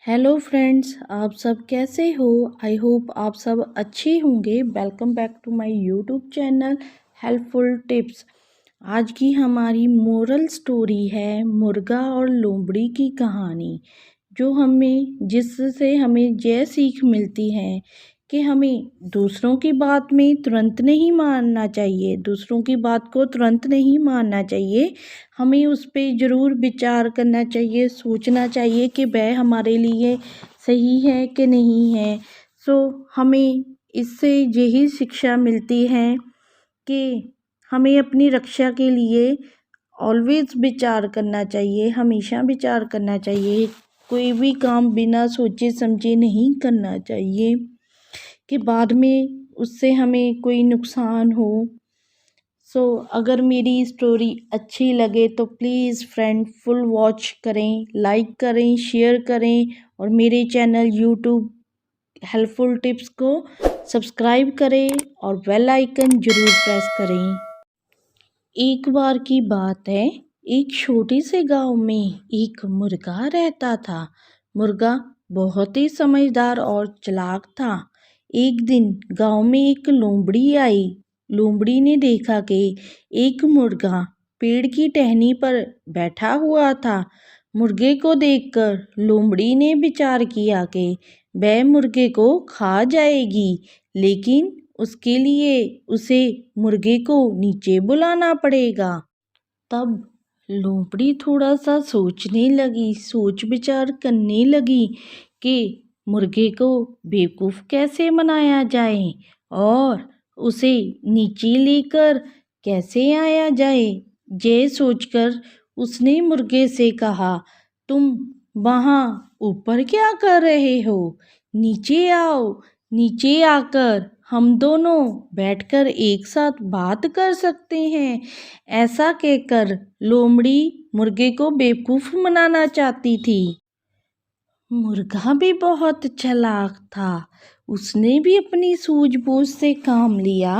Hello friends, आप सब कैसे हो। आई होप आप सब अच्छे होंगे। Welcome back to my YouTube channel helpful tips. आज की हमारी मोरल स्टोरी है मुर्गा और लोमड़ी की कहानी, जिससे हमें यह सीख मिलती है कि हमें दूसरों की बात में तुरंत नहीं मानना चाहिए, दूसरों की बात को तुरंत नहीं मानना चाहिए। हमें उस पर ज़रूर विचार करना चाहिए, सोचना चाहिए कि वह हमारे लिए सही है कि नहीं है। हमें इससे यही शिक्षा मिलती है कि हमें अपनी रक्षा के लिए ऑलवेज विचार करना चाहिए, हमेशा विचार करना चाहिए। कोई भी काम बिना सोचे समझे नहीं करना चाहिए कि बाद में उससे हमें कोई नुकसान हो। अगर मेरी स्टोरी अच्छी लगे तो प्लीज़ फ्रेंड फुल वॉच करें, लाइक करें, शेयर करें और मेरे चैनल यूट्यूब हेल्पफुल टिप्स को सब्सक्राइब करें और बेल आइकन ज़रूर प्रेस करें। एक बार की बात है, एक छोटे से गांव में एक मुर्गा रहता था। मुर्गा बहुत ही समझदार और चालाक था। एक दिन गांव में एक लोमड़ी आई। लोमड़ी ने देखा कि एक मुर्गा पेड़ की टहनी पर बैठा हुआ था। मुर्गे को देखकर लोमड़ी ने विचार किया कि वह मुर्गे को खा जाएगी, लेकिन उसके लिए उसे मुर्गे को नीचे बुलाना पड़ेगा। तब लोमड़ी थोड़ा सा सोच विचार करने लगी कि मुर्गे को बेवकूफ़ कैसे बनाया जाए और उसे नीचे लेकर कैसे आया जाए। ये सोचकर उसने मुर्गे से कहा, तुम वहाँ ऊपर क्या कर रहे हो? नीचे आओ। नीचे आकर हम दोनों बैठकर एक साथ बात कर सकते हैं। ऐसा कहकर लोमड़ी मुर्गे को बेवकूफ़ बनाना चाहती थी। मुर्गा भी बहुत चालाक था। उसने भी अपनी सूझबूझ से काम लिया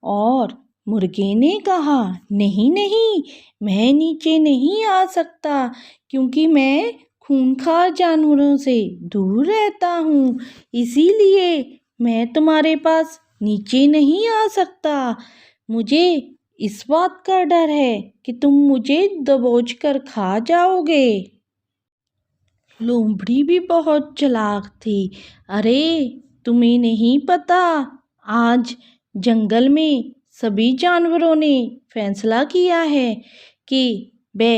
और मुर्गे ने कहा, नहीं नहीं, मैं नीचे नहीं आ सकता क्योंकि मैं खूंखार जानवरों से दूर रहता हूँ, इसीलिए मैं तुम्हारे पास नीचे नहीं आ सकता। मुझे इस बात का डर है कि तुम मुझे दबोच कर खा जाओगे। लोमड़ी भी बहुत चालाक थी। अरे, तुम्हें नहीं पता, आज जंगल में सभी जानवरों ने फैसला किया है कि वे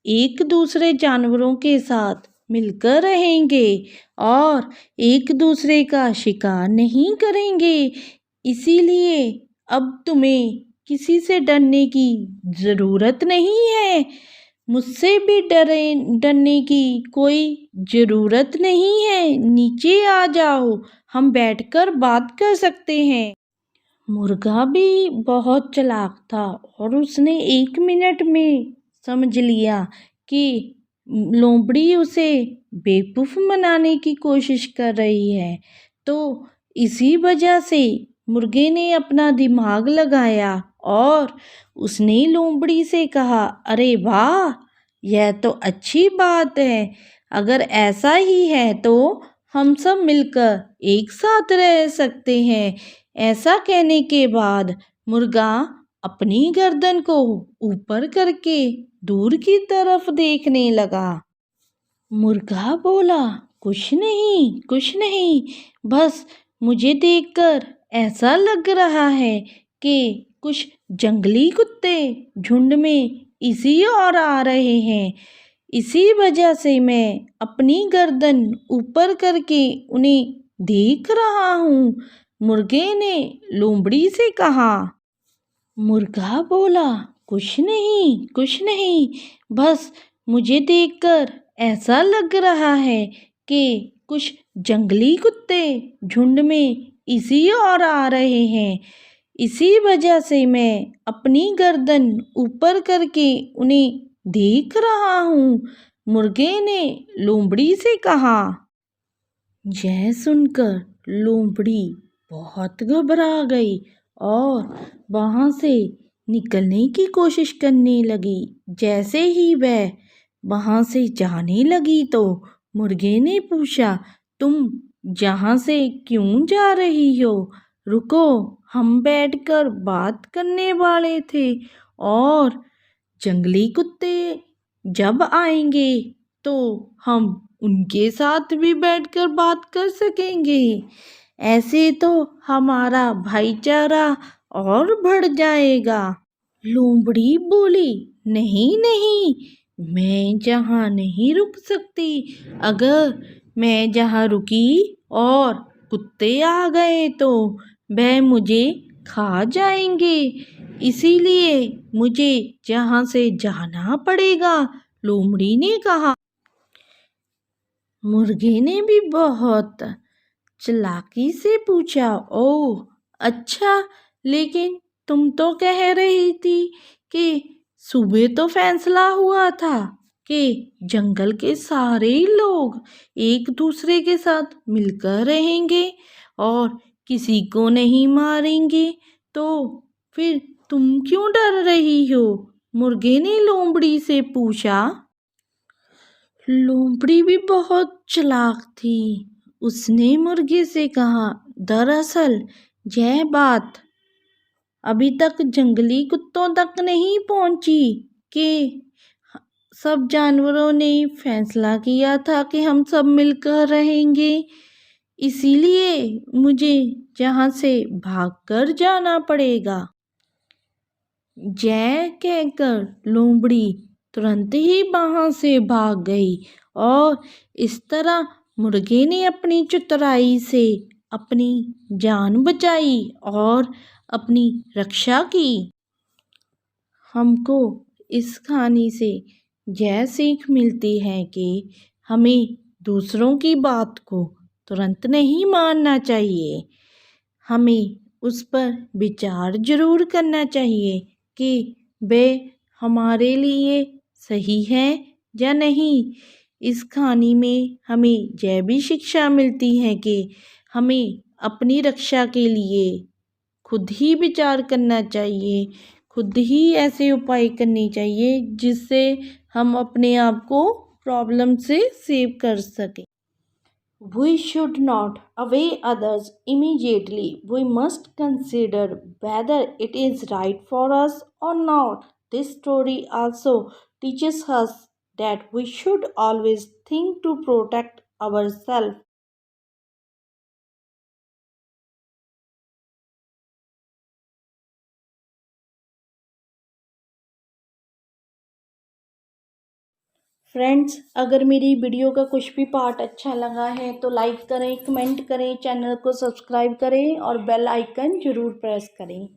एक दूसरे जानवरों के साथ मिलकर रहेंगे और एक दूसरे का शिकार नहीं करेंगे। इसीलिए अब तुम्हें किसी से डरने की ज़रूरत नहीं है। मुझसे भी डरने की कोई ज़रूरत नहीं है। नीचे आ जाओ, हम बैठकर बात कर सकते हैं। मुर्गा भी बहुत चालाक था और उसने 1 मिनट में समझ लिया कि लोमड़ी उसे बेवकूफ़ बनाने की कोशिश कर रही है। तो इसी वजह से मुर्गे ने अपना दिमाग लगाया और उसने लोमड़ी से कहा, अरे वाह, यह तो अच्छी बात है। अगर ऐसा ही है तो हम सब मिलकर एक साथ रह सकते हैं। ऐसा कहने के बाद मुर्गा अपनी गर्दन को ऊपर करके दूर की तरफ देखने लगा। मुर्गा बोला, कुछ नहीं, बस मुझे देखकर ऐसा लग रहा है कि कुछ जंगली कुत्ते झुंड में इसी ओर आ रहे हैं। इसी वजह से मैं अपनी गर्दन ऊपर करके उन्हें देख रहा हूँ। मुर्गे ने लोमड़ी से कहा। मुर्गा बोला, कुछ नहीं, बस मुझे देखकर ऐसा लग रहा है कि कुछ जंगली कुत्ते झुंड में इसी ओर आ रहे हैं। इसी वजह से मैं अपनी गर्दन ऊपर करके उन्हें देख रहा हूँ। मुर्गे ने लोमड़ी से कहा। यह सुनकर लोमड़ी बहुत घबरा गई और वहाँ से निकलने की कोशिश करने लगी। जैसे ही वह वहाँ से जाने लगी तो मुर्गे ने पूछा, तुम यहाँ से क्यों जा रही हो? रुको, हम बैठकर बात करने वाले थे और जंगली कुत्ते जब आएंगे तो हम उनके साथ भी बैठकर बात कर सकेंगे। ऐसे तो हमारा भाईचारा और बढ़ जाएगा। लोमड़ी बोली, नहीं नहीं, मैं जहाँ नहीं रुक सकती। अगर मैं जहाँ रुकी और कुत्ते आ गए तो वह मुझे खा जाएंगे, इसीलिए मुझे जहाँ से जाना पड़ेगा। लोमड़ी ने कहा। मुर्गे ने भी बहुत चालाकी से पूछा, ओह अच्छा, लेकिन तुम तो कह रही थी कि सुबह तो फैसला हुआ था कि जंगल के सारे ही लोग एक दूसरे के साथ मिलकर रहेंगे और किसी को नहीं मारेंगे, तो फिर तुम क्यों डर रही हो? मुर्गे ने लोमड़ी से पूछा। लोमड़ी भी बहुत चालाक थी। उसने मुर्गे से कहा, दरअसल यह बात अभी तक जंगली कुत्तों तक नहीं पहुंची कि सब जानवरों ने फैसला किया था कि हम सब मिलकर रहेंगे, इसीलिए मुझे यहाँ से भागकर जाना पड़ेगा। जय कहकर लोमड़ी तुरंत ही वहाँ से भाग गई और इस तरह मुर्गे ने अपनी चतुराई से अपनी जान बचाई और अपनी रक्षा की। हमको इस कहानी से यह सीख मिलती है कि हमें दूसरों की बात को तुरंत नहीं मानना चाहिए। हमें उस पर विचार जरूर करना चाहिए कि वे हमारे लिए सही है या नहीं। इस कहानी में हमें यह भी शिक्षा मिलती है कि हमें अपनी रक्षा के लिए खुद ही विचार करना चाहिए, खुद ही ऐसे उपाय करने चाहिए जिससे हम अपने आप को प्रॉब्लम से सेव कर सकें। We should not obey others immediately. We must consider whether it is right for us or not. This story also teaches us that we should always think to protect ourselves. Friends, अगर मेरी video का कुछ भी part अच्छा लगा है तो like करें, कमेंट करें, चैनल को सब्सक्राइब करें और बेल आइकन ज़रूर प्रेस करें।